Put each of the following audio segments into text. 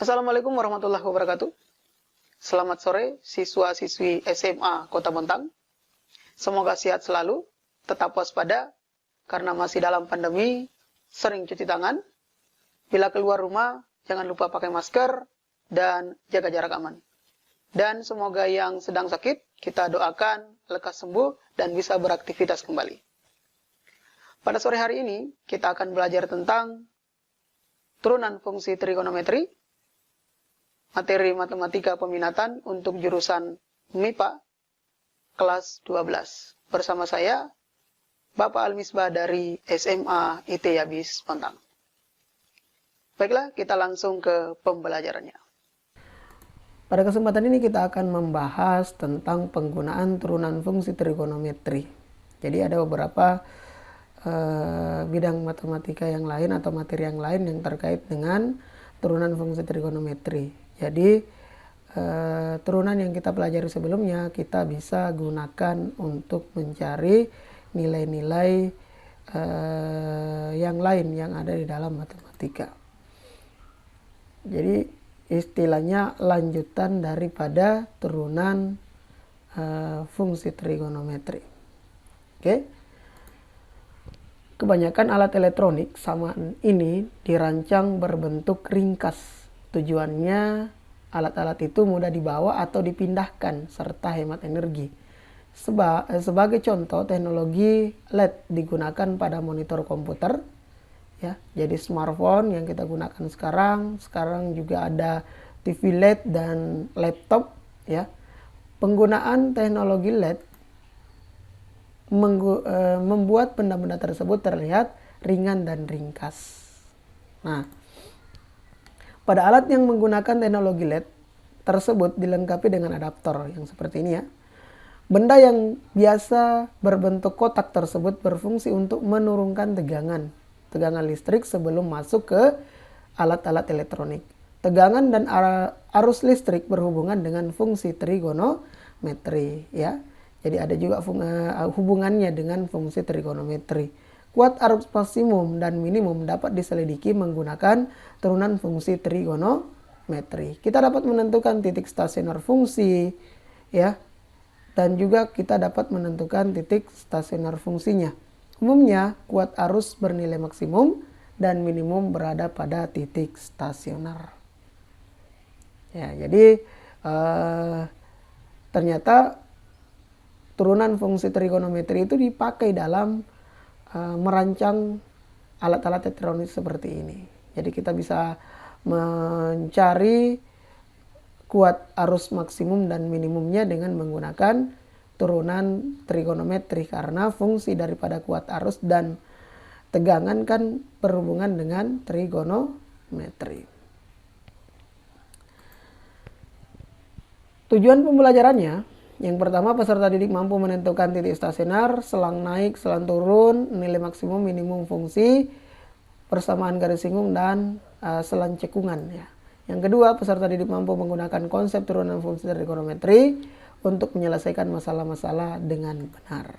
Assalamualaikum warahmatullahi wabarakatuh. Selamat sore siswa-siswi SMA Kota Bontang. Semoga sehat selalu, tetap waspada, karena masih dalam pandemi, sering cuci tangan. Bila keluar rumah, jangan lupa pakai masker, dan jaga jarak aman. Dan semoga yang sedang sakit, kita doakan lekas sembuh dan bisa beraktivitas kembali. Pada sore hari ini, kita akan belajar tentang turunan fungsi trigonometri, materi matematika peminatan untuk jurusan MIPA kelas 12. Bersama saya, Bapak Al-Misbah dari SMA IT Yabis Bontang. Baiklah, kita langsung ke pembelajarannya. Pada kesempatan ini kita akan membahas tentang penggunaan turunan fungsi trigonometri. Jadi ada beberapa bidang matematika yang lain atau materi yang lain yang terkait dengan turunan fungsi trigonometri. Jadi turunan yang kita pelajari sebelumnya kita bisa gunakan untuk mencari nilai-nilai yang lain yang ada di dalam matematika. Jadi istilahnya lanjutan daripada turunan fungsi trigonometri. Oke. Kebanyakan alat elektronik samaan ini dirancang berbentuk ringkas. Tujuannya alat-alat itu mudah dibawa atau dipindahkan serta hemat energi. Sebagai contoh, teknologi LED digunakan pada monitor komputer. Ya, jadi smartphone yang kita gunakan sekarang juga ada TV LED dan laptop. Ya, penggunaan teknologi LED membuat benda-benda tersebut terlihat ringan dan ringkas. Nah, pada alat yang menggunakan teknologi LED tersebut dilengkapi dengan adaptor yang seperti ini ya. Benda yang biasa berbentuk kotak tersebut berfungsi untuk menurunkan tegangan listrik sebelum masuk ke alat-alat elektronik. Tegangan dan arus listrik berhubungan dengan fungsi trigonometri ya. Jadi ada juga hubungannya dengan fungsi trigonometri. Kuat arus maksimum dan minimum dapat diselidiki menggunakan turunan fungsi trigonometri. Kita dapat menentukan titik stasioner fungsi ya. Dan juga kita dapat menentukan titik stasioner fungsinya. Umumnya kuat arus bernilai maksimum dan minimum berada pada titik stasioner. Ya, jadi ternyata turunan fungsi trigonometri itu dipakai dalam merancang alat-alat elektronik seperti ini. Jadi kita bisa mencari kuat arus maksimum dan minimumnya dengan menggunakan turunan trigonometri karena fungsi daripada kuat arus dan tegangan kan berhubungan dengan trigonometri. Tujuan pembelajarannya, yang pertama, peserta didik mampu menentukan titik stasioner, selang naik, selang turun, nilai maksimum, minimum fungsi, persamaan garis singgung, dan selang cekungan. Ya. Yang kedua, peserta didik mampu menggunakan konsep turunan fungsi trigonometri untuk menyelesaikan masalah-masalah dengan benar.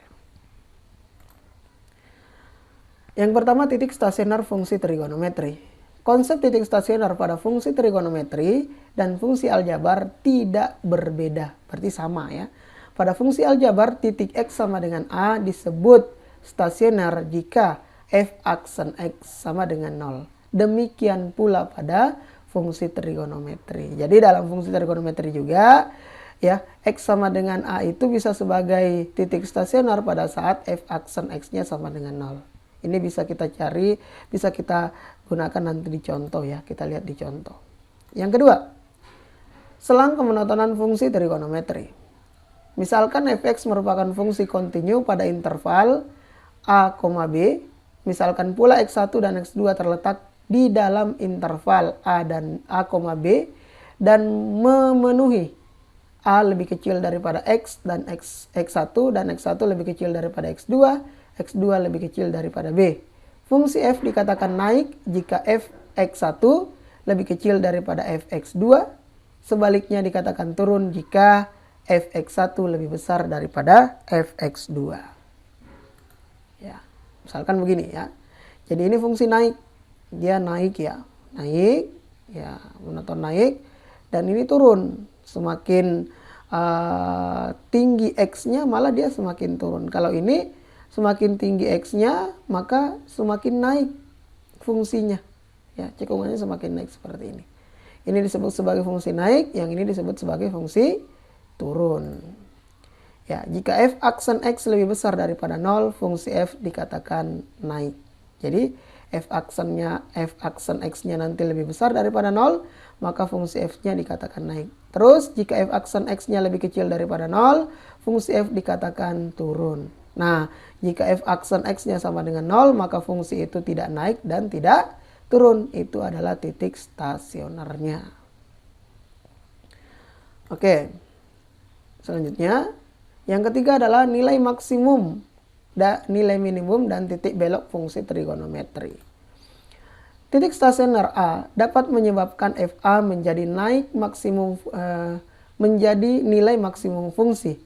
Yang pertama, titik stasioner fungsi trigonometri. Konsep titik stasioner pada fungsi trigonometri dan fungsi aljabar tidak berbeda, berarti sama ya. Pada fungsi aljabar, titik X sama dengan A disebut stasioner jika f aksen X sama dengan 0. Demikian pula pada fungsi trigonometri. Jadi dalam fungsi trigonometri juga ya, X sama dengan A itu bisa sebagai titik stasioner pada saat f aksen X-nya sama dengan 0. Ini bisa kita cari, bisa kita gunakan nanti di contoh ya. Kita lihat di contoh. Yang kedua, selang kemonotonan fungsi trigonometri. Misalkan fx merupakan fungsi kontinu pada interval a, b. Misalkan pula x1 dan x2 terletak di dalam interval a dan a, b dan memenuhi a lebih kecil daripada x dan x1 dan x1 lebih kecil daripada x2, x2 lebih kecil daripada b. Fungsi f dikatakan naik jika f x1 lebih kecil daripada f x2. Sebaliknya dikatakan turun jika f x1 lebih besar daripada f x2. Ya, misalkan begini ya. Jadi ini fungsi naik. Dia naik ya. Naik Ya, monoton naik dan ini turun. Semakin tinggi X-nya malah dia semakin turun. Kalau ini semakin tinggi X-nya maka semakin naik fungsinya. Ya, cekungannya semakin naik seperti ini. Ini disebut sebagai fungsi naik, yang ini disebut sebagai fungsi turun. Ya, jika f aksen X lebih besar daripada 0, fungsi f dikatakan naik. Jadi f aksen X-nya nanti lebih besar daripada 0, maka fungsi f-nya dikatakan naik. Terus jika f aksen X-nya lebih kecil daripada 0, fungsi f dikatakan turun. Nah, jika f aksen X-nya sama dengan 0, maka fungsi itu tidak naik dan tidak turun. Itu adalah titik stasionernya. Oke, selanjutnya yang ketiga adalah nilai maksimum, nilai minimum, dan titik belok fungsi trigonometri. Titik stasioner A dapat menyebabkan FA menjadi menjadi nilai maksimum fungsi,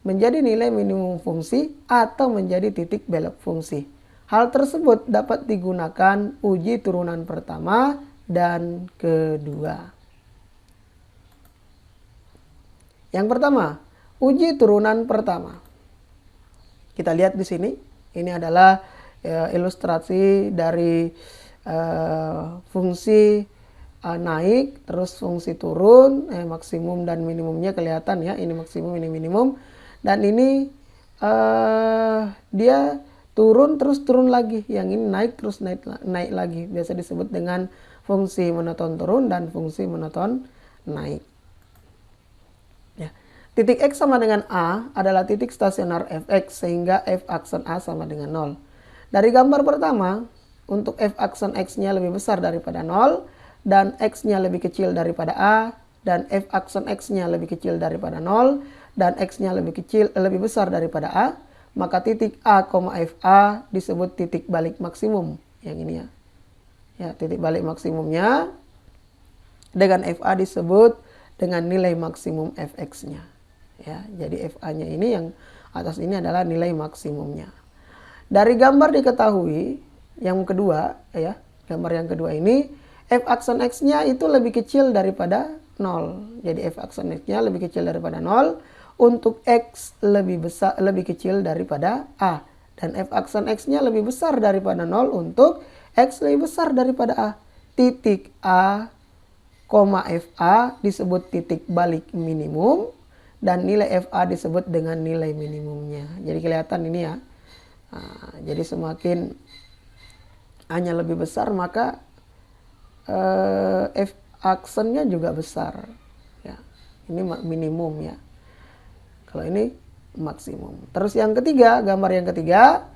menjadi nilai minimum fungsi, atau menjadi titik belok fungsi. Hal tersebut dapat digunakan uji turunan pertama dan kedua. Yang pertama, uji turunan pertama. Kita lihat di sini, ini adalah ilustrasi dari fungsi naik, terus fungsi turun, maksimum dan minimumnya kelihatan ya. Ini maksimum, ini minimum, dan ini dia turun terus turun lagi. Yang ini naik terus naik lagi. Biasa disebut dengan fungsi monoton turun dan fungsi monoton naik. Titik X sama dengan A adalah titik stasioner Fx sehingga F aksen A sama dengan 0. Dari gambar pertama, untuk F aksen X-nya lebih besar daripada 0 dan X-nya lebih kecil daripada A, dan F aksen X-nya lebih kecil daripada 0 dan X-nya lebih besar daripada A, maka titik A, FA disebut titik balik maksimum. Yang ini ya. Ya, titik balik maksimumnya dengan FA disebut dengan nilai maksimum Fx-nya. Ya, jadi FA-nya ini yang atas ini adalah nilai maksimumnya. Dari gambar diketahui yang kedua ya, gambar yang kedua ini F aksen X-nya itu lebih kecil daripada 0. Jadi F aksen X-nya lebih kecil daripada 0 untuk X lebih kecil daripada A, dan F aksen X-nya lebih besar daripada 0 untuk X lebih besar daripada A. Titik A, FA disebut titik balik minimum dan nilai FA disebut dengan nilai minimumnya. Jadi kelihatan ini ya. Nah, jadi semakin A-nya lebih besar maka F aksennya juga besar. Ya, ini minimum ya. Kalau ini maksimum. Terus yang ketiga, gambar yang ketiga,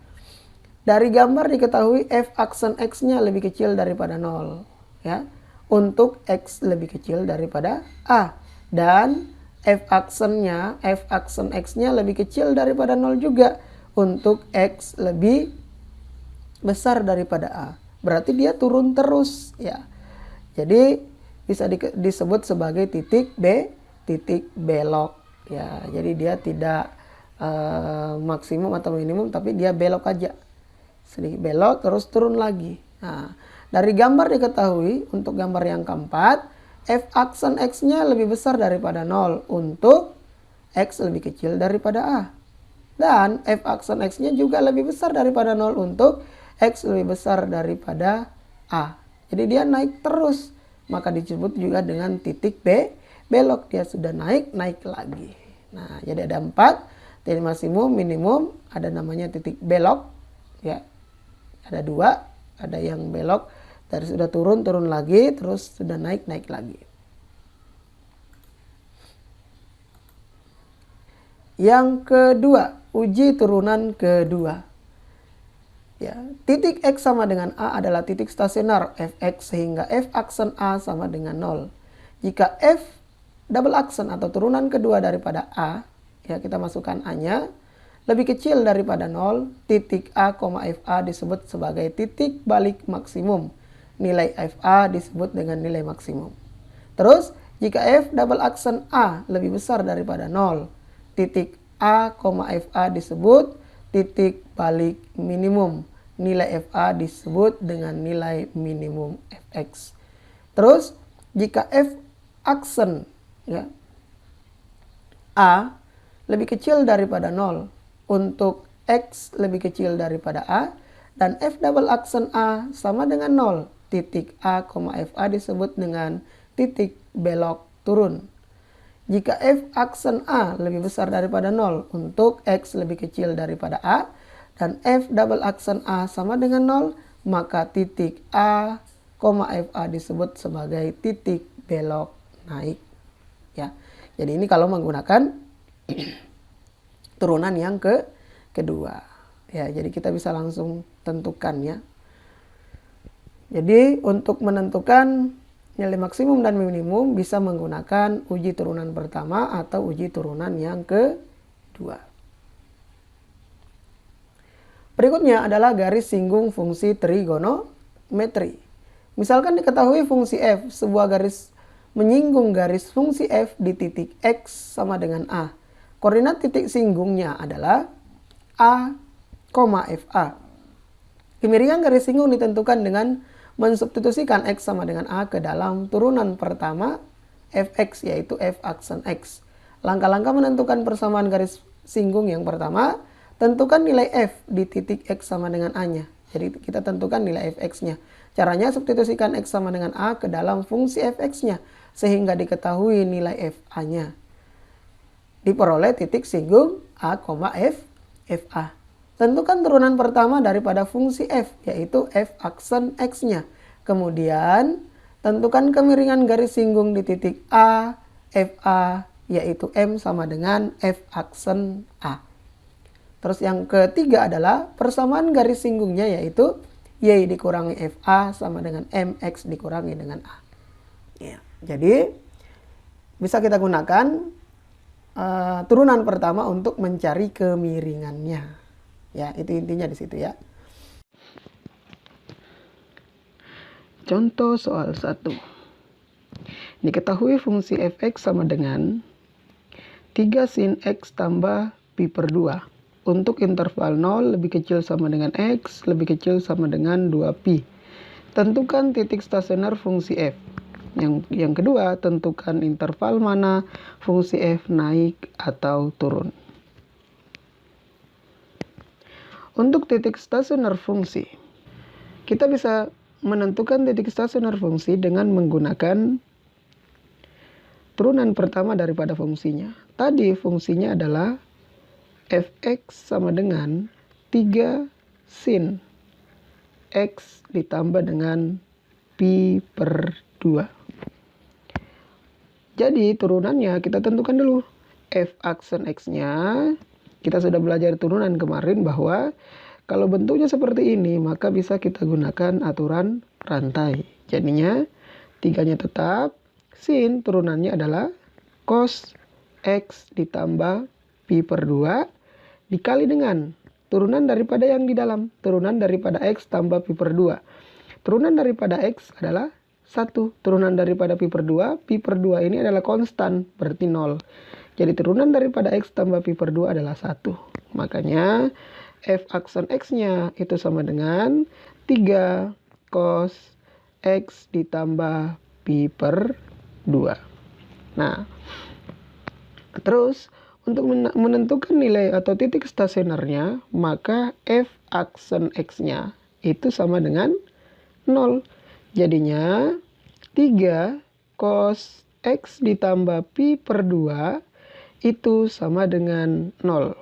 dari gambar diketahui F aksen X-nya lebih kecil daripada 0. Ya, untuk X lebih kecil daripada A, dan F aksen X-nya lebih kecil daripada 0 juga untuk X lebih besar daripada A. Berarti dia turun terus ya. Jadi bisa disebut sebagai titik titik belok ya. Jadi dia tidak maksimum atau minimum, tapi dia belok aja. Sedikit belok terus turun lagi. Nah, dari gambar diketahui untuk gambar yang keempat, F aksen X-nya lebih besar daripada 0 untuk X lebih kecil daripada A. Dan F aksen X-nya juga lebih besar daripada 0 untuk X lebih besar daripada A. Jadi dia naik terus. Maka disebut juga dengan titik belok. Dia sudah naik lagi. Nah, jadi ada 4. Titik maksimum, minimum, ada namanya titik belok. Ya, ada 2. Ada yang belok dari sudah turun lagi, terus sudah naik lagi. Yang kedua, uji turunan kedua. Ya, titik X sama dengan A adalah titik stasioner Fx sehingga F aksen A sama dengan 0. Jika F double aksen atau turunan kedua daripada A, ya kita masukkan A-nya, lebih kecil daripada 0, titik A, FA disebut sebagai titik balik maksimum. Nilai FA disebut dengan nilai maksimum. Terus, jika F double aksen A lebih besar daripada 0, titik A, FA disebut titik balik minimum. Nilai FA disebut dengan nilai minimum Fx. Terus jika f aksen ya A lebih kecil daripada 0 untuk X lebih kecil daripada A, dan F double aksen A sama dengan 0, titik A, FA disebut dengan titik belok turun. Jika F aksen A lebih besar daripada 0 untuk X lebih kecil daripada A, dan F double aksen A sama dengan 0, maka titik A, FA disebut sebagai titik belok naik. Ya. Jadi ini kalau menggunakan turunan yang kedua. Ya, jadi kita bisa langsung tentukan ya. Jadi untuk menentukan nilai maksimum dan minimum bisa menggunakan uji turunan pertama atau uji turunan yang kedua. Berikutnya adalah garis singgung fungsi trigonometri. Misalkan diketahui fungsi f, sebuah garis menyinggung garis fungsi f di titik x sama dengan a. Koordinat titik singgungnya adalah a, FA. Kemiringan garis singgung ditentukan dengan mensubstitusikan x sama dengan a ke dalam turunan pertama fx, yaitu f aksen x. Langkah-langkah menentukan persamaan garis singgung yang pertama, tentukan nilai f di titik x sama dengan a-nya. Jadi kita tentukan nilai fx-nya. Caranya substitusikan x sama dengan a ke dalam fungsi fx-nya sehingga diketahui nilai fa-nya. Diperoleh titik singgung a, FA. Tentukan turunan pertama daripada fungsi f, yaitu f aksen x-nya. Kemudian tentukan kemiringan garis singgung di titik a, FA, yaitu m sama dengan f aksen a. Terus yang ketiga adalah persamaan garis singgungnya, yaitu y dikurangi FA sama dengan mx dikurangi dengan a. Ya, jadi bisa kita gunakan turunan pertama untuk mencari kemiringannya. Ya, itu intinya di situ ya. Contoh soal 1. Diketahui fungsi fx sama dengan 3 sin x tambah pi per 2 untuk interval 0 lebih kecil sama dengan x, lebih kecil sama dengan 2pi. Tentukan titik stasioner fungsi f. Yang kedua, tentukan interval mana fungsi f naik atau turun. Untuk titik stasioner fungsi, kita bisa menentukan titik stasioner fungsi dengan menggunakan turunan pertama daripada fungsinya. Tadi fungsinya adalah fx sama dengan 3 sin x ditambah dengan pi per 2. Jadi turunannya kita tentukan dulu. F aksen x-nya, kita sudah belajar turunan kemarin bahwa kalau bentuknya seperti ini, maka bisa kita gunakan aturan rantai. Jadinya 3-nya tetap, sin turunannya adalah cos x ditambah pi per 2 dikali dengan turunan daripada yang di dalam, turunan daripada x tambah pi per 2. Turunan daripada x adalah 1, turunan daripada pi per 2 ini adalah konstan, berarti 0. Jadi turunan daripada x tambah pi per 2 adalah 1. Makanya f aksen x-nya itu sama dengan 3 cos x ditambah pi per 2. Nah, terus untuk menentukan nilai atau titik stasionernya, maka f aksen x-nya itu sama dengan 0. Jadinya 3 cos x ditambah pi per 2 itu sama dengan 0.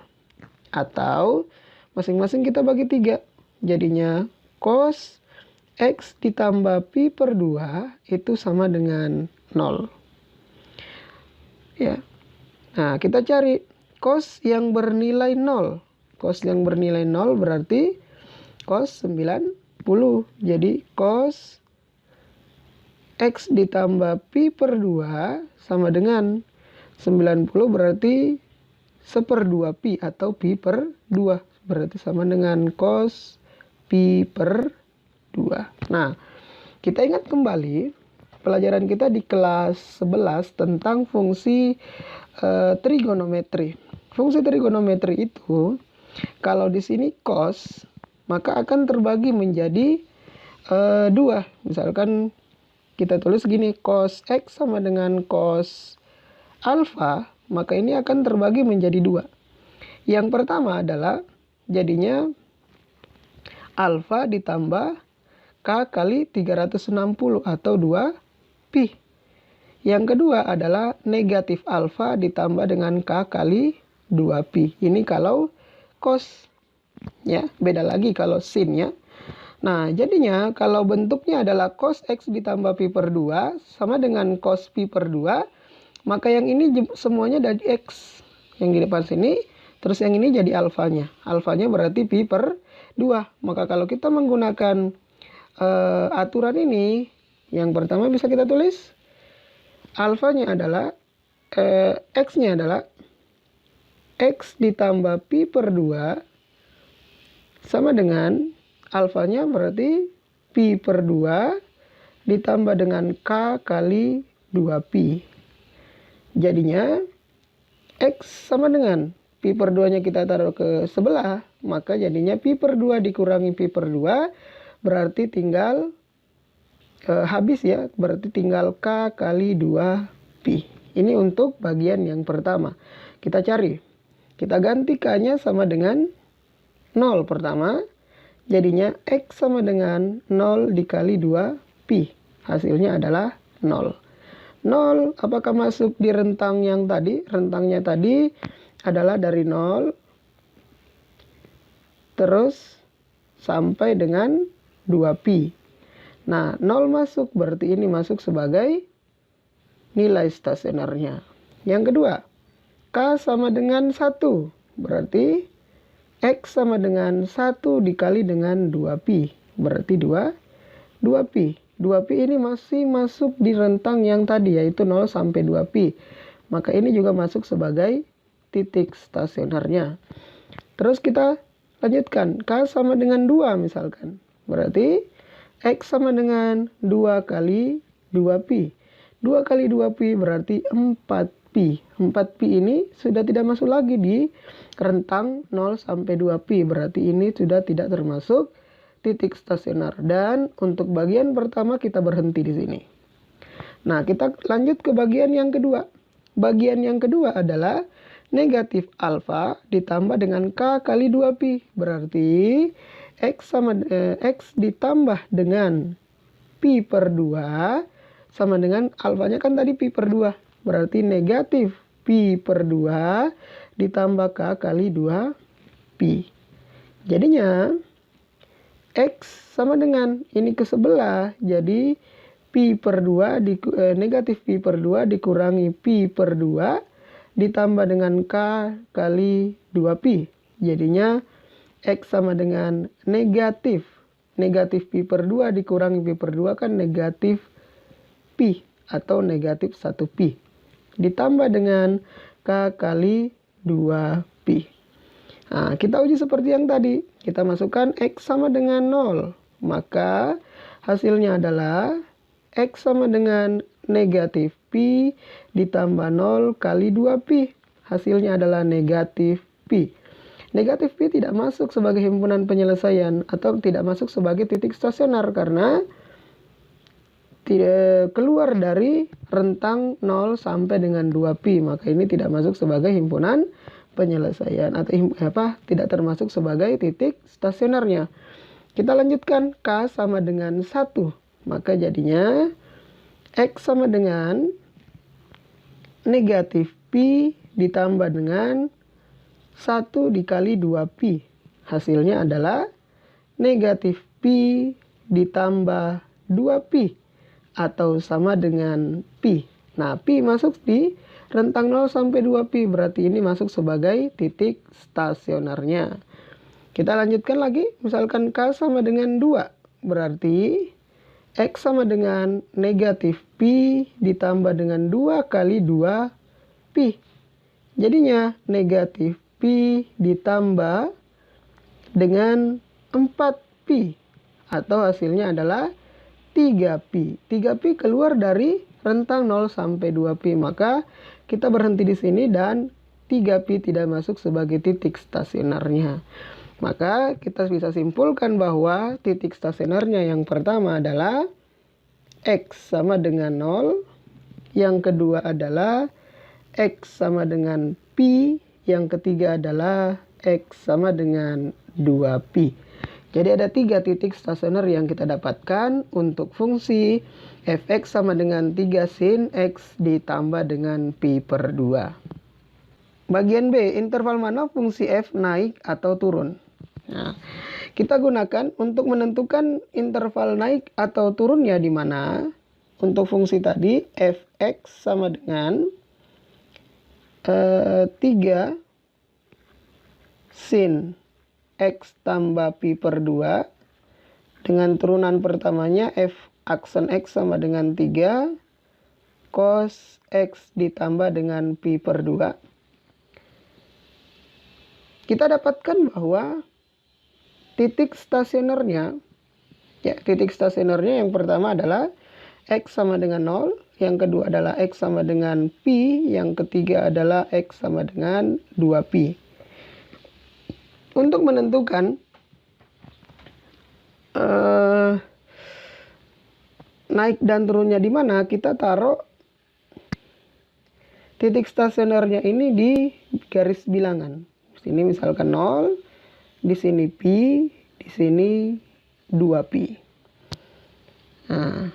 Atau masing-masing kita bagi 3. Jadinya cos x ditambah pi per 2 itu sama dengan 0. Ya. Nah, kita cari cos yang bernilai 0. Cos yang bernilai 0 berarti cos 90. Jadi cos x ditambah pi per 2 sama dengan 90 berarti 1/2 pi atau pi per 2. Berarti sama dengan cos pi per 2. Nah, kita ingat kembali pelajaran kita di kelas 11 tentang fungsi trigonometri. Fungsi trigonometri itu kalau di sini cos maka akan terbagi menjadi 2. Misalkan kita tulis gini, cos X sama dengan cos alfa, maka ini akan terbagi menjadi 2. Yang pertama adalah jadinya alfa ditambah K kali 360 atau 2 pi. Yang kedua adalah negatif alfa ditambah dengan K kali 2 pi. Ini kalau cos, ya, beda lagi kalau sin, ya. Nah, jadinya kalau bentuknya adalah cos X ditambah pi per 2 sama dengan cos pi per 2, maka yang ini semuanya dari X. Yang di depan sini, terus yang ini jadi alfanya. Alfanya berarti pi per 2. Maka kalau kita menggunakan aturan ini, yang pertama bisa kita tulis alfanya adalah X-nya adalah X ditambah pi per 2 sama dengan alfanya berarti pi per 2 ditambah dengan K kali 2 pi. Jadinya X sama dengan pi per 2 nya kita taruh ke sebelah, maka jadinya pi per 2 dikurangi pi per 2 berarti tinggal habis, ya, berarti tinggal K kali 2 pi. Ini untuk bagian yang pertama. Kita cari, kita ganti K-nya sama dengan 0 pertama, jadinya X sama dengan 0 dikali 2 pi. Hasilnya adalah 0. 0 apakah masuk di rentang yang tadi? Rentangnya tadi adalah dari 0 terus sampai dengan 2 pi. Nah, 0 masuk berarti ini masuk sebagai nilai stasionernya. Yang kedua, K sama dengan 1. Berarti X sama dengan 1 dikali dengan 2 pi. Berarti 2 pi. 2 pi ini masih masuk di rentang yang tadi, yaitu 0 sampai 2 pi. Maka ini juga masuk sebagai titik stasionernya. Terus kita lanjutkan. K sama dengan 2 misalkan. Berarti X sama dengan 2 kali 2 pi. 2 kali 2 pi berarti 4 pi. 4 pi ini sudah tidak masuk lagi di rentang 0 sampai 2 pi. Berarti ini sudah tidak termasuk titik stasioner. Dan untuk bagian pertama kita berhenti di sini. Nah, kita lanjut ke bagian yang kedua. Bagian yang kedua adalah negatif alfa ditambah dengan K kali 2 pi. Berarti X ditambah dengan pi per 2 sama dengan alfanya kan tadi pi per 2. Berarti negatif pi per 2 ditambah K kali 2 pi. Jadinya X sama dengan ini ke sebelah, jadi pi per 2 negatif pi per 2 dikurangi pi per 2 ditambah dengan K kali 2 pi. Jadinya X sama dengan negatif pi per 2 dikurangi pi per 2 kan negatif pi atau negatif 1 pi. Ditambah dengan K kali 2 pi. Nah, kita uji seperti yang tadi. Kita masukkan X sama dengan 0. Maka hasilnya adalah X sama dengan negatif pi ditambah 0 kali 2 pi. Hasilnya adalah negatif pi. Negatif pi tidak masuk sebagai himpunan penyelesaian atau tidak masuk sebagai titik stasioner karena tidak keluar dari rentang 0 sampai dengan 2 pi. Maka ini tidak masuk sebagai himpunan penyelesaian atau tidak termasuk sebagai titik stasionernya. Kita lanjutkan, K sama dengan 1. Maka jadinya X sama dengan negatif pi ditambah dengan 1 dikali 2 pi. Hasilnya adalah negatif pi ditambah 2 pi atau sama dengan pi. Nah, pi masuk di rentang 0 sampai 2 pi, berarti ini masuk sebagai titik stasionernya. Kita lanjutkan lagi, misalkan K sama dengan 2, berarti X sama dengan negatif pi ditambah dengan 2 kali 2 pi. Jadinya negatif pi ditambah dengan 4 pi atau hasilnya adalah 3 pi. 3 pi keluar dari rentang 0 sampai 2 pi, maka kita berhenti di sini dan 3 pi tidak masuk sebagai titik stasionernya. Maka kita bisa simpulkan bahwa titik stasionernya yang pertama adalah X sama dengan 0. Yang kedua adalah X sama dengan Pi. Yang ketiga adalah X sama dengan 2Pi. Jadi ada 3 titik stasioner yang kita dapatkan untuk fungsi fx sama dengan 3 sin X ditambah dengan Pi per 2. Bagian B, interval mana fungsi f naik atau turun? Nah, kita gunakan untuk menentukan interval naik atau turunnya di mana. Untuk fungsi tadi, fx sama dengan 3 sin x tambah pi per 2. Dengan turunan pertamanya, f aksen x sama dengan 3 cos x ditambah dengan pi per 2. Kita dapatkan bahwa titik stasionernya yang pertama adalah X sama dengan 0, yang kedua adalah X sama dengan Pi, yang ketiga adalah X sama dengan 2Pi. Untuk menentukan naik dan turunnya di mana, kita taruh titik stasionernya ini di garis bilangan. Ini misalkan 0, di sini pi, di sini 2pi. Nah,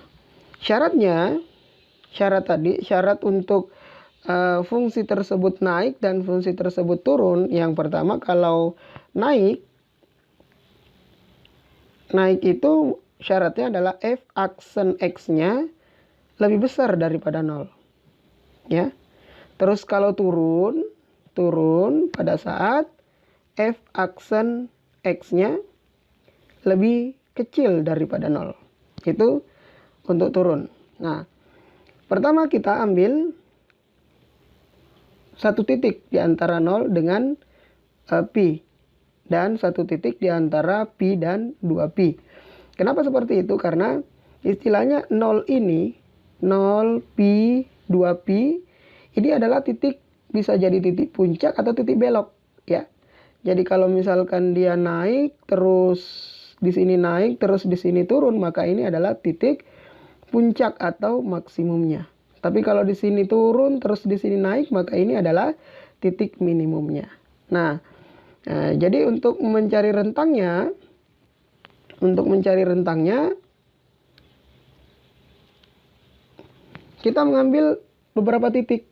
syarat untuk fungsi tersebut naik dan fungsi tersebut turun. Yang pertama, kalau naik itu syaratnya adalah f aksen x-nya lebih besar daripada 0. Ya. Terus kalau turun pada saat f aksen x-nya lebih kecil daripada 0. Itu untuk turun. Nah, pertama kita ambil satu titik di antara 0 dengan pi. Dan satu titik di antara pi dan 2pi. Kenapa seperti itu? Karena istilahnya 0 ini, 0, pi, 2pi, ini adalah titik, bisa jadi titik puncak atau titik belok, ya. Jadi kalau misalkan dia naik terus di sini naik terus di sini turun, maka ini adalah titik puncak atau maksimumnya. Tapi kalau di sini turun terus di sini naik, maka ini adalah titik minimumnya. Nah, jadi untuk mencari rentangnya kita mengambil beberapa titik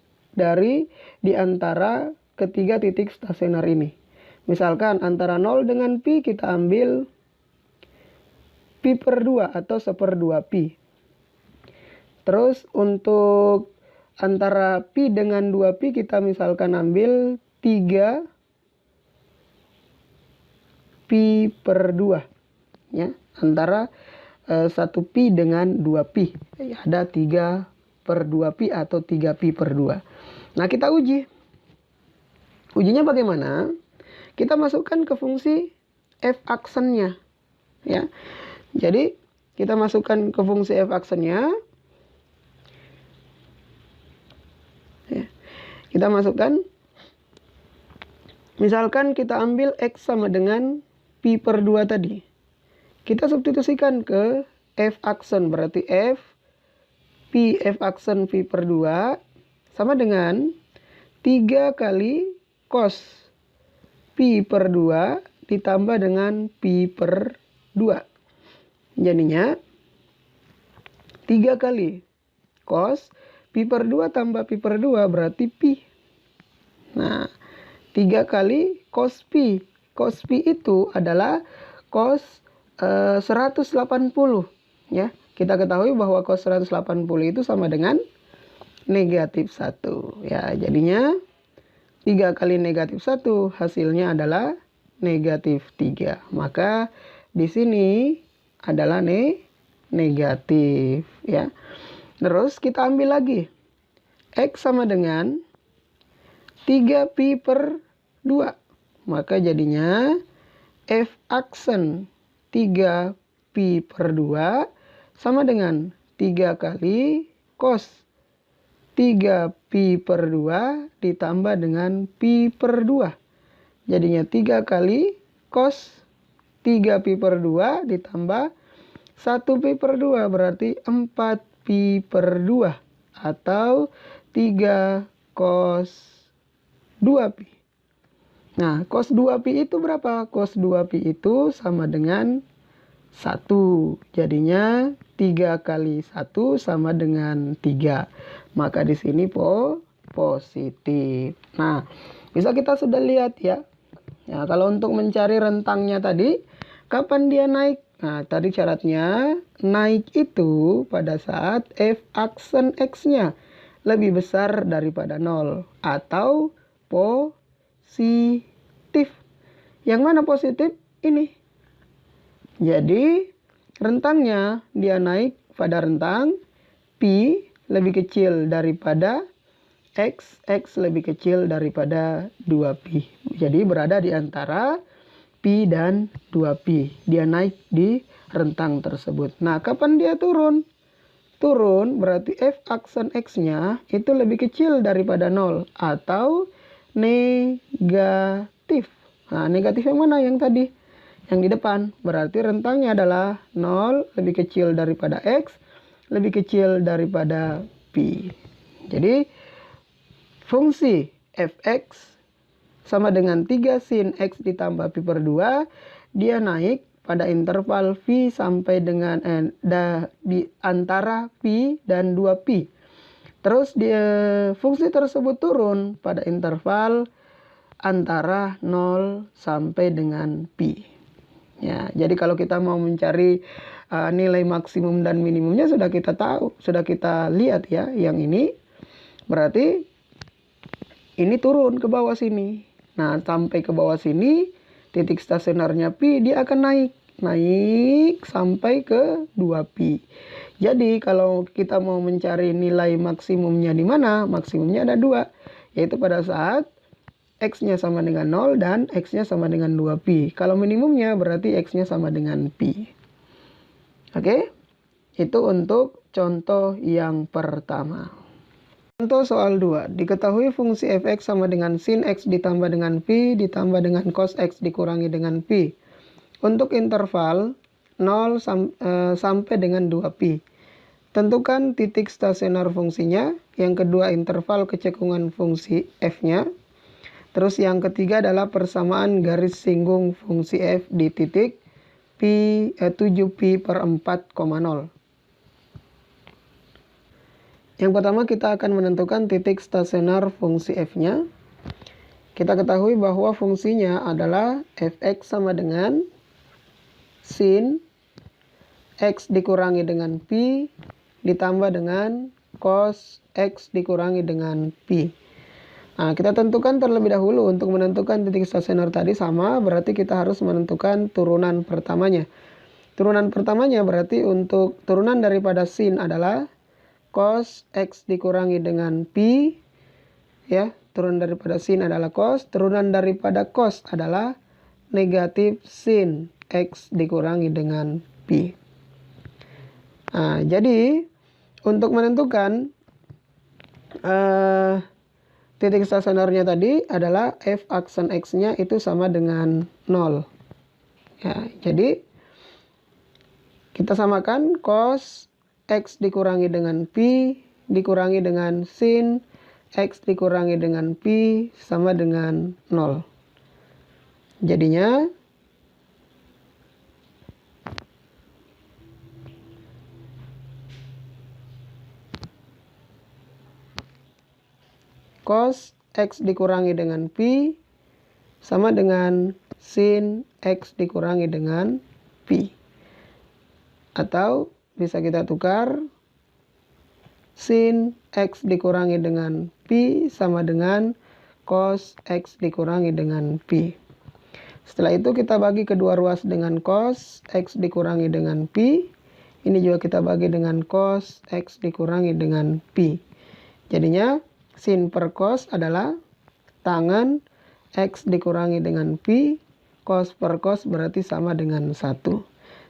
di antara ketiga titik stasioner ini. Misalkan antara 0 dengan pi kita ambil pi per 2 atau 1/2 pi. Terus untuk antara pi dengan 2 pi kita misalkan ambil 3 pi per 2. Ya, antara 1 pi dengan 2 pi. Ada 3 per 2 pi atau 3 pi per 2. Nah, kita uji. Ujinya bagaimana? Kita masukkan ke fungsi f aksennya. Ya. Jadi, kita masukkan ke fungsi f aksennya. Ya. Kita masukkan. Misalkan kita ambil x sama dengan pi per 2 tadi. Kita substitusikan ke f aksen. Berarti pi f aksen pi per 2 sama dengan 3 kali cos pi per 2 ditambah dengan pi per 2. Jadinya 3 kali cos pi per 2 tambah pi per 2 berarti pi. Nah, 3 kali cos pi. Cos pi itu adalah cos 180. Ya, kita ketahui bahwa cos 180 itu sama dengan negatif 1. Ya, jadinya 3 kali negatif 1 hasilnya adalah negatif 3. Maka di sini adalah negatif, ya. Terus kita ambil lagi. X sama dengan 3 pi per 2. Maka jadinya f aksen 3 pi per 2 sama dengan 3 kali cos 3 pi per 2 ditambah dengan pi per 2. Jadinya 3 kali cos 3 pi per 2 ditambah 1 pi per 2 berarti 4 pi per 2 atau 3 cos 2 pi. Nah, cos 2 pi itu berapa? Cos 2 pi itu sama dengan 1. Jadinya 3 kali 1 sama dengan 3. Maka di sini positif. Nah, bisa kita sudah lihat ya. Nah, kalau untuk mencari rentangnya tadi, kapan dia naik? Nah, tadi syaratnya naik itu pada saat f aksen x-nya lebih besar daripada 0 atau positif. Yang mana positif? Ini. Jadi, rentangnya dia naik pada rentang pi lebih kecil daripada x lebih kecil daripada 2pi. Jadi berada di antara pi dan 2pi. Dia naik di rentang tersebut. Nah, kapan dia turun? Turun berarti f aksen x-nya itu lebih kecil daripada 0 atau negatif. Nah, negatif yang mana? Yang tadi. Yang di depan. Berarti rentangnya adalah 0 lebih kecil daripada x, lebih kecil daripada pi. Jadi, fungsi fx sama dengan 3 sin x ditambah pi per 2, dia naik pada interval v sampai dengan di antara pi dan 2pi. Terus fungsi tersebut turun pada interval antara 0 sampai dengan pi. Ya, jadi kalau kita mau mencari nilai maksimum dan minimumnya sudah kita tahu, sudah kita lihat ya, yang ini berarti ini turun ke bawah sini. Nah, sampai ke bawah sini, titik stasionernya pi dia akan naik sampai ke 2pi. Jadi, kalau kita mau mencari nilai maksimumnya di mana? Maksimumnya ada 2, yaitu pada saat x-nya sama dengan 0 dan x-nya sama dengan 2pi. Kalau minimumnya berarti x-nya sama dengan pi. Oke? Itu untuk contoh yang pertama. Contoh soal 2. Diketahui fungsi fx sama dengan sin x ditambah dengan pi ditambah dengan cos x dikurangi dengan pi. Untuk interval 0 sampai dengan 2pi. Tentukan titik stasioner fungsinya. Yang kedua interval kecekungan fungsi f-nya. Terus yang ketiga adalah persamaan garis singgung fungsi f di titik 7pi per 4,0. Yang pertama kita akan menentukan titik stasioner fungsi f-nya. Kita ketahui bahwa fungsinya adalah fx sama dengan sin x dikurangi dengan pi ditambah dengan cos x dikurangi dengan pi. Nah, kita tentukan terlebih dahulu untuk menentukan titik stasioner tadi sama, berarti kita harus menentukan turunan pertamanya. Turunan pertamanya berarti untuk turunan daripada sin adalah cos x dikurangi dengan pi, ya, turunan daripada sin adalah cos, turunan daripada cos adalah negatif sin x dikurangi dengan pi. Nah, jadi untuk menentukan titik stasionernya tadi adalah f aksen x-nya itu sama dengan 0. Ya, jadi kita samakan cos x dikurangi dengan pi dikurangi dengan sin x dikurangi dengan pi sama dengan 0. Jadinya cos x dikurangi dengan pi sama dengan sin x dikurangi dengan pi. Atau bisa kita tukar sin x dikurangi dengan pi sama dengan cos x dikurangi dengan pi. Setelah itu kita bagi kedua ruas dengan cos x dikurangi dengan pi. Ini juga kita bagi dengan cos x dikurangi dengan pi. Jadinya sin per cos adalah tangan x dikurangi dengan pi. Cos per cos berarti sama dengan 1.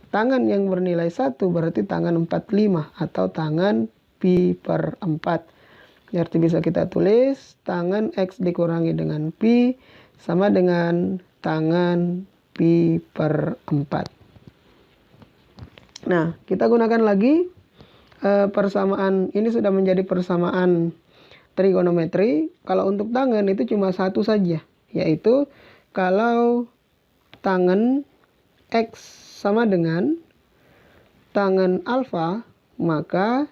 Tangan yang bernilai 1 berarti tangan 45 atau tangan pi per 4. Berarti bisa kita tulis tangan x dikurangi dengan pi sama dengan tangan pi per 4. Nah, kita gunakan lagi persamaan ini sudah menjadi persamaan trigonometri. Kalau untuk tangen itu cuma satu saja, yaitu kalau tangen X sama dengan tangen alfa, maka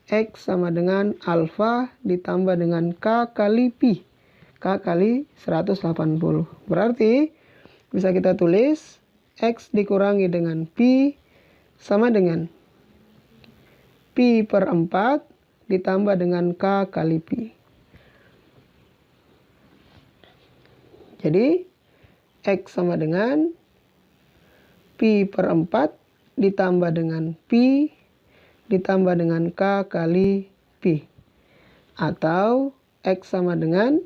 X sama dengan alfa ditambah dengan K kali Pi. K kali 180. Berarti bisa kita tulis X dikurangi dengan Pi sama dengan Pi per 4 ditambah dengan K kali Pi. Jadi X sama dengan Pi per 4 ditambah dengan Pi ditambah dengan K kali Pi. Atau X sama dengan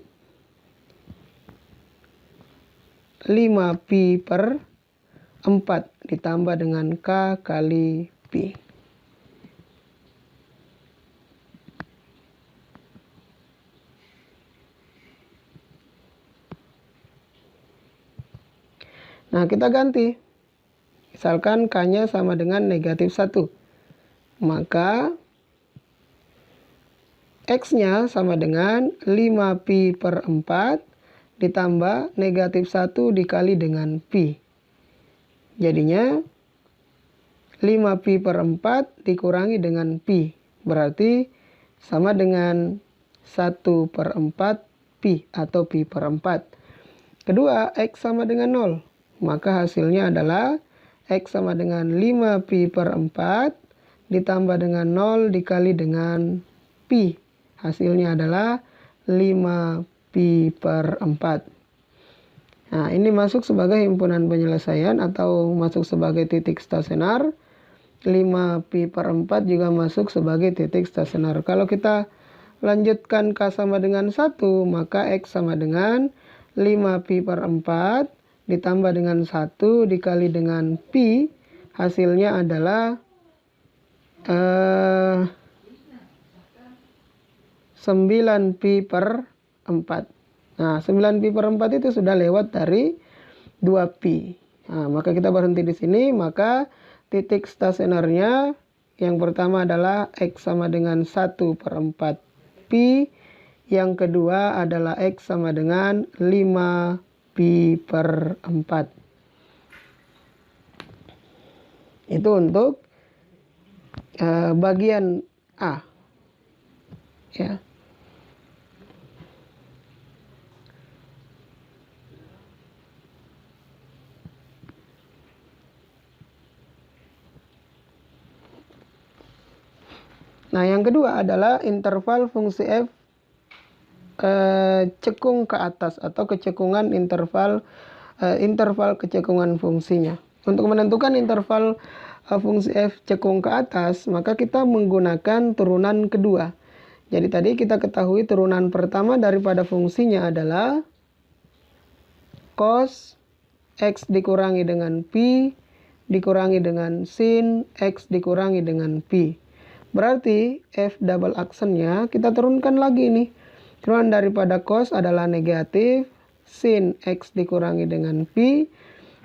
5 Pi per 4 ditambah dengan K kali Pi. Nah, kita ganti. Misalkan K-nya sama dengan negatif 1. Maka X-nya sama dengan 5 Pi per 4 ditambah negatif 1 dikali dengan Pi. Jadinya 5 Pi per 4 dikurangi dengan Pi. Berarti sama dengan 1 per 4 Pi atau Pi per 4. Kedua, X sama dengan 0. Maka hasilnya adalah X sama dengan 5 Pi per 4 ditambah dengan 0 dikali dengan Pi. Hasilnya adalah 5 Pi per 4. Nah, ini masuk sebagai himpunan penyelesaian atau masuk sebagai titik stasioner. 5 Pi per 4 juga masuk sebagai titik stasioner. Kalau kita lanjutkan K sama dengan 1, maka X sama dengan 5 Pi per 4 ditambah dengan 1 dikali dengan Pi. Hasilnya adalah 9 Pi per 4. Nah, 9 Pi per 4 itu sudah lewat dari 2 Pi. Nah, maka kita berhenti di sini. Maka titik stasionernya yang pertama adalah X sama dengan 1 per 4 Pi. Yang kedua adalah X sama dengan 5 Pi per 4. Itu untuk bagian A. Ya. Nah, yang kedua adalah interval fungsi f cekung ke atas atau kecekungan interval kecekungan fungsinya. Untuk menentukan interval fungsi f cekung ke atas, maka kita menggunakan turunan kedua. Jadi tadi kita ketahui turunan pertama daripada fungsinya adalah cos X dikurangi dengan Pi dikurangi dengan sin X dikurangi dengan Pi. Berarti f double aksennya kita turunkan lagi nih. Turunan daripada cos adalah negatif, sin X dikurangi dengan Pi.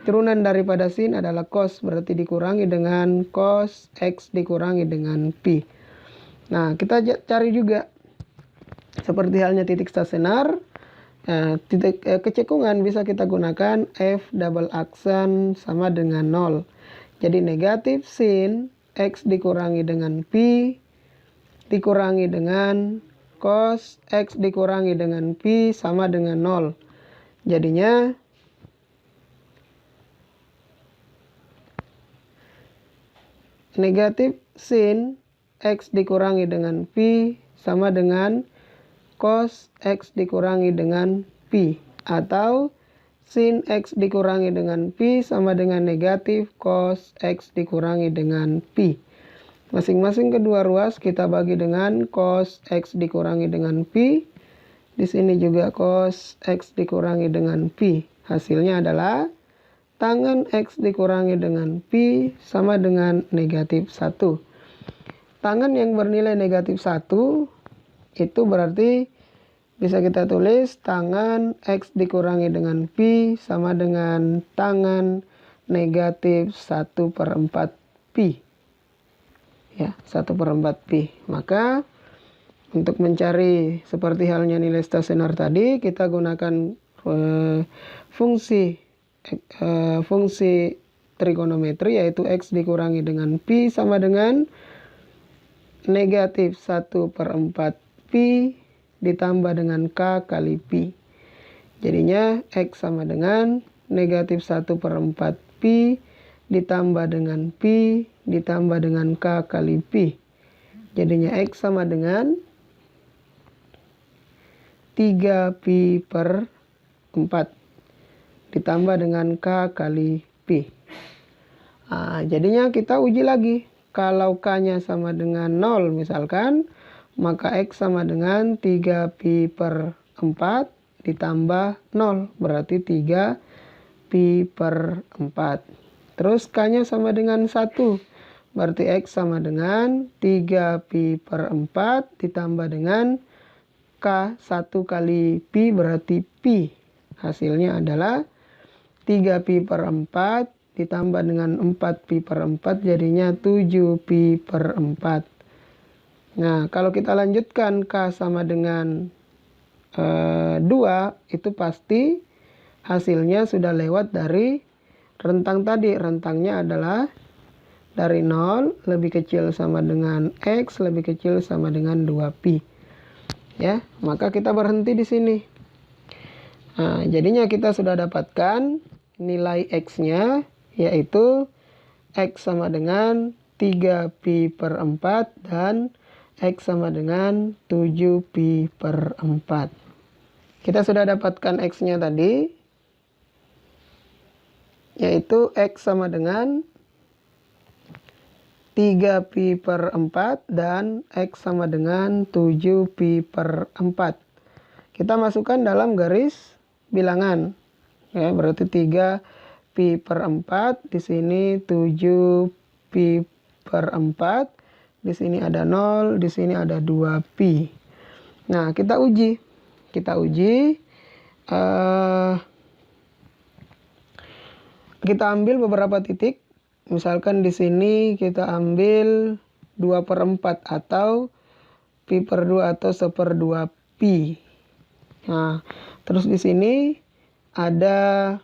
Turunan daripada sin adalah cos, berarti dikurangi dengan cos X dikurangi dengan Pi. Nah, kita cari juga seperti halnya titik stasioner. Titik kecekungan bisa kita gunakan f double aksen sama dengan 0. Jadi negatif sin X dikurangi dengan Pi dikurangi dengan cos X dikurangi dengan Pi sama dengan 0. Jadinya negatif sin X dikurangi dengan Pi sama dengan cos X dikurangi dengan Pi. Atau sin X dikurangi dengan Pi sama dengan negatif cos X dikurangi dengan Pi. Masing-masing kedua ruas kita bagi dengan cos X dikurangi dengan Pi. Di sini juga cos X dikurangi dengan Pi. Hasilnya adalah tangen X dikurangi dengan Pi sama dengan negatif 1. Tangen yang bernilai negatif 1 itu berarti bisa kita tulis tangan X dikurangi dengan Pi sama dengan tangan negatif 1 per 4 Pi. ya, 1/4 pi. Maka untuk mencari seperti halnya nilai stasioner tadi, kita gunakan fungsi trigonometri, yaitu X dikurangi dengan pi sama dengan negatif 1/4 pi ditambah dengan K kali pi. Jadinya X sama dengan negatif 1/4 pi ditambah dengan pi ditambah dengan K kali pi. Jadinya X sama dengan 3 pi per 4 ditambah dengan K kali pi. Jadinya kita uji lagi. Kalau K-nya sama dengan 0 misalkan, maka X sama dengan 3 pi per 4 ditambah 0. Berarti 3 pi per 4. Terus K-nya sama dengan 1. Berarti X sama dengan 3 pi per 4 ditambah dengan K 1 kali pi berarti pi. Hasilnya adalah 3 pi per 4 ditambah dengan 4 pi per 4 jadinya 7 pi per 4. Nah, kalau kita lanjutkan K sama dengan 2, itu pasti hasilnya sudah lewat dari rentang tadi. Rentangnya adalah dari 0 lebih kecil sama dengan X lebih kecil sama dengan 2 pi. Ya, maka kita berhenti di sini. Jadinya kita sudah dapatkan nilai X-nya, yaitu X sama dengan 3 pi per 4 dan X sama dengan 7 pi per 4. Kita sudah dapatkan X-nya tadi, yaitu X sama dengan 3 pi per 4 dan X sama dengan 7 pi per 4. Kita masukkan dalam garis bilangan. Ya, berarti 3 pi per 4, di sini 7 pi per 4, di sini ada 0, di sini ada 2 pi. Nah, kita uji. Kita ambil beberapa titik. Misalkan di sini kita ambil 2/4 atau pi per 2 atau 1/2 pi. Nah, terus di sini ada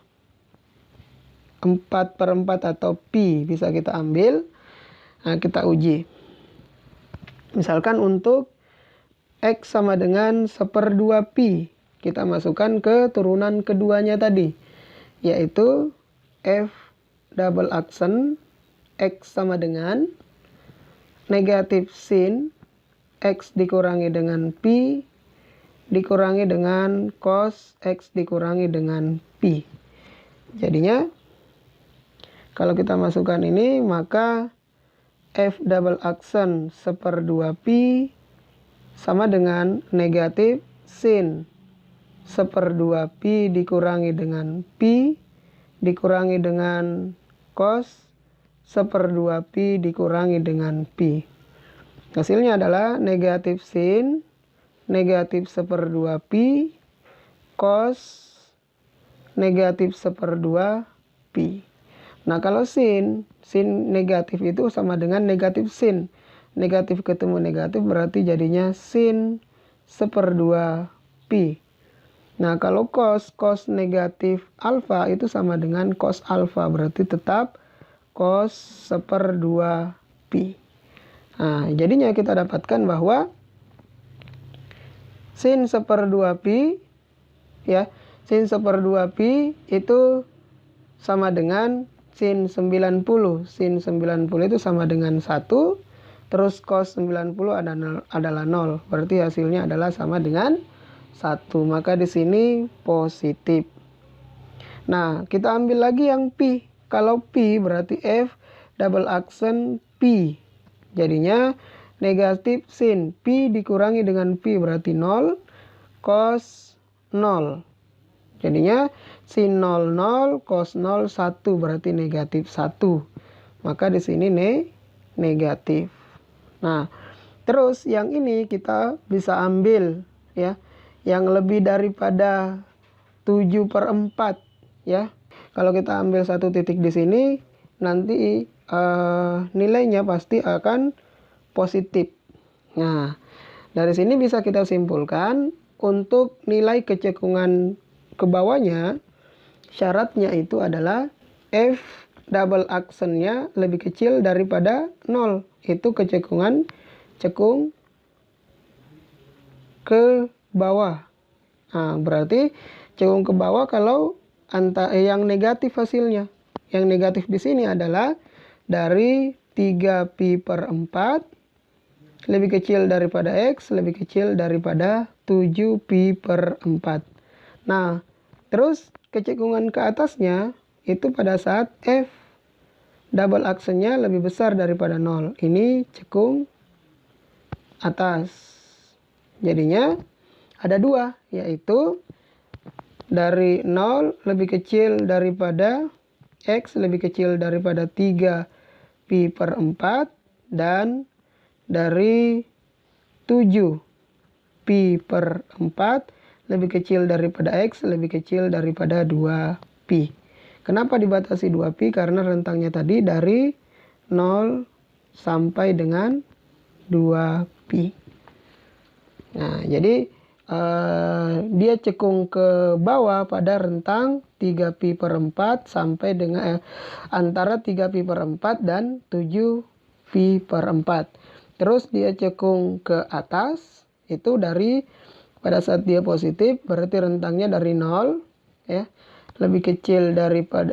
4/4 atau pi bisa kita ambil. Nah, kita uji. Misalkan untuk X sama dengan 1/2 pi, kita masukkan ke turunan keduanya tadi, yaitu F double aksen X sama dengan negatif sin X dikurangi dengan pi dikurangi dengan cos X dikurangi dengan pi. Jadinya kalau kita masukkan ini, maka F double aksen 1/2 pi sama dengan negatif sin 1/2 pi dikurangi dengan pi dikurangi dengan cos 1/2 pi dikurangi dengan pi. Hasilnya adalah negatif sin negatif 1/2 pi cos negatif 1/2 pi. Nah, kalau sin negatif itu sama dengan negatif sin. Negatif ketemu negatif berarti jadinya sin 1/2 pi. Nah, kalau cos negatif alfa itu sama dengan cos alfa, berarti tetap cos 1/2 pi. Nah, jadinya kita dapatkan bahwa sin 1/2 pi, ya, sin 1/2 pi itu sama dengan sin 90. Sin 90 itu sama dengan 1, terus cos 90 adalah 0. Berarti hasilnya adalah sama dengan 1. Maka di sini positif. Nah, kita ambil lagi yang pi. Kalau pi berarti F double aksen pi. Jadinya negatif sin pi dikurangi dengan pi berarti 0, cos 0. Jadinya sin 0 0, cos 0 1 berarti negatif 1. Maka di sini negatif. Nah, terus yang ini kita bisa ambil, ya, yang lebih daripada 7/4, ya. Kalau kita ambil satu titik di sini, nanti nilainya pasti akan positif. Nah, dari sini bisa kita simpulkan untuk nilai kecekungan ke bawahnya, syaratnya itu adalah F double aksennya lebih kecil daripada 0. Itu kecekungan cekung ke bawah. Nah, berarti cekung ke bawah kalau yang negatif hasilnya. Yang negatif di sini adalah dari 3pi per 4 lebih kecil daripada X, lebih kecil daripada 7pi per 4. Nah, terus kecekungan ke atasnya itu pada saat F double aksennya lebih besar daripada 0. Ini cekung atas. Jadinya ada dua, yaitu dari 0 lebih kecil daripada X lebih kecil daripada 3pi per 4 dan dari 7pi per 4 lebih kecil daripada X lebih kecil daripada 2pi. Kenapa dibatasi 2pi? Karena rentangnya tadi dari 0 sampai dengan 2pi. Nah, jadi dia cekung ke bawah pada rentang 3pi per 4 sampai dengan antara 3pi per 4 dan 7pi per 4. Terus dia cekung ke atas itu dari pada saat dia positif berarti rentangnya dari 0 ya, lebih kecil daripada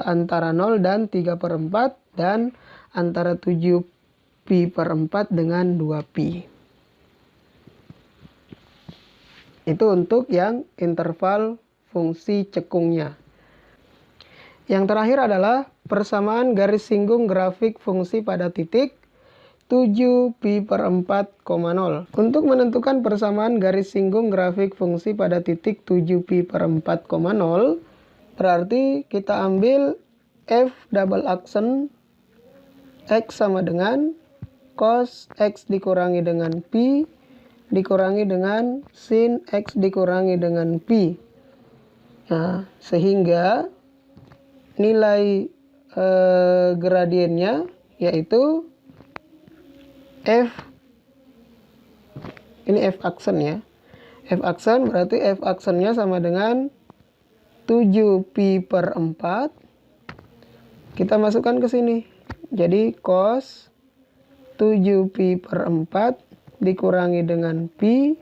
antara 0 dan 3 per 4 dan antara 7pi per 4 dengan 2pi. Itu untuk yang interval fungsi cekungnya. Yang terakhir adalah persamaan garis singgung grafik fungsi pada titik 7pi per 4,0. Untuk menentukan persamaan garis singgung grafik fungsi pada titik 7pi per 4,0, berarti kita ambil F double aksen X sama dengan cos X dikurangi dengan Pi dikurangi dengan sin X dikurangi dengan Pi. Nah, sehingga nilai gradiennya yaitu F, ini F aksen ya. F aksen berarti F aksennya sama dengan 7pi per 4. Kita masukkan ke sini. Jadi cos 7pi per 4 dikurangi dengan Pi,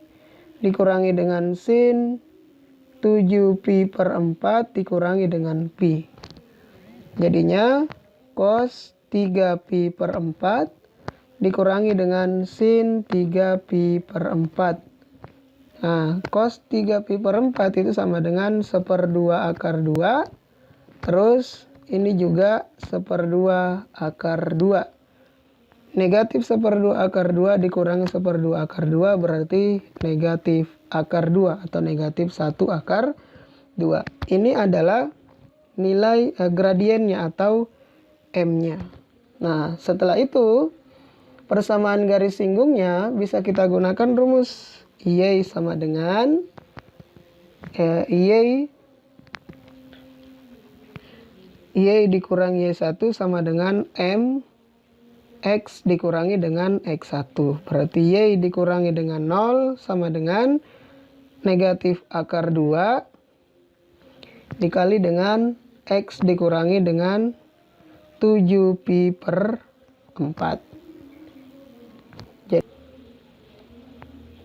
dikurangi dengan sin 7pi per 4 dikurangi dengan Pi. Jadinya cos 3pi per 4 dikurangi dengan sin 3pi per 4. Nah, cos 3pi per 4 itu sama dengan 1/2 akar 2. Terus ini juga 1/2 akar 2. Negatif 1/2 akar 2 dikurangi 1/2 akar 2 berarti negatif akar 2 atau negatif 1 akar 2. Ini adalah nilai gradiennya atau M-nya. Nah, setelah itu persamaan garis singgungnya bisa kita gunakan rumus Y sama dengan Y dikurangi Y1 sama dengan M X dikurangi dengan X1. Berarti Y dikurangi dengan 0 sama dengan negatif akar 2 dikali dengan X dikurangi dengan 7pi per 4.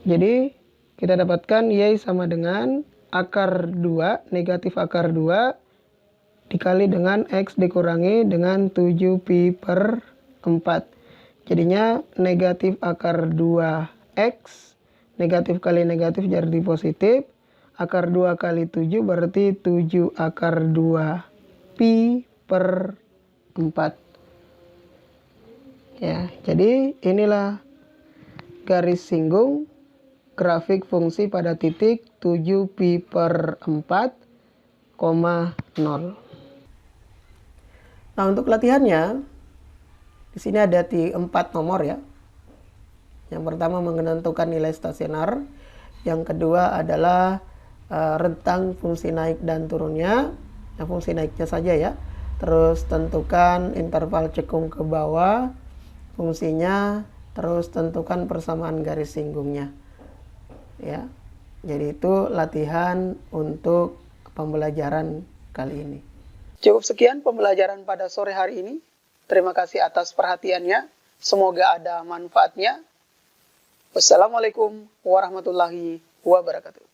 Jadi kita dapatkan Y sama dengan akar 2, negatif akar 2 dikali dengan X dikurangi dengan 7pi per 4. Jadinya negatif akar 2X, negatif kali negatif jadi positif. Akar 2 kali 7 berarti 7 akar 2 Pi per 4. Ya, jadi inilah garis singgung grafik fungsi pada titik 7pi per 4,0. Nah, untuk latihannya di sini ada 4 nomor ya. Yang pertama menentukan nilai stasioner, yang kedua adalah rentang fungsi naik dan turunnya, yang fungsi naiknya saja ya. Terus tentukan interval cekung ke bawah, fungsinya, terus tentukan persamaan garis singgungnya. Ya. Jadi itu latihan untuk pembelajaran kali ini. Cukup sekian pembelajaran pada sore hari ini. Terima kasih atas perhatiannya. Semoga ada manfaatnya. Wassalamualaikum warahmatullahi wabarakatuh.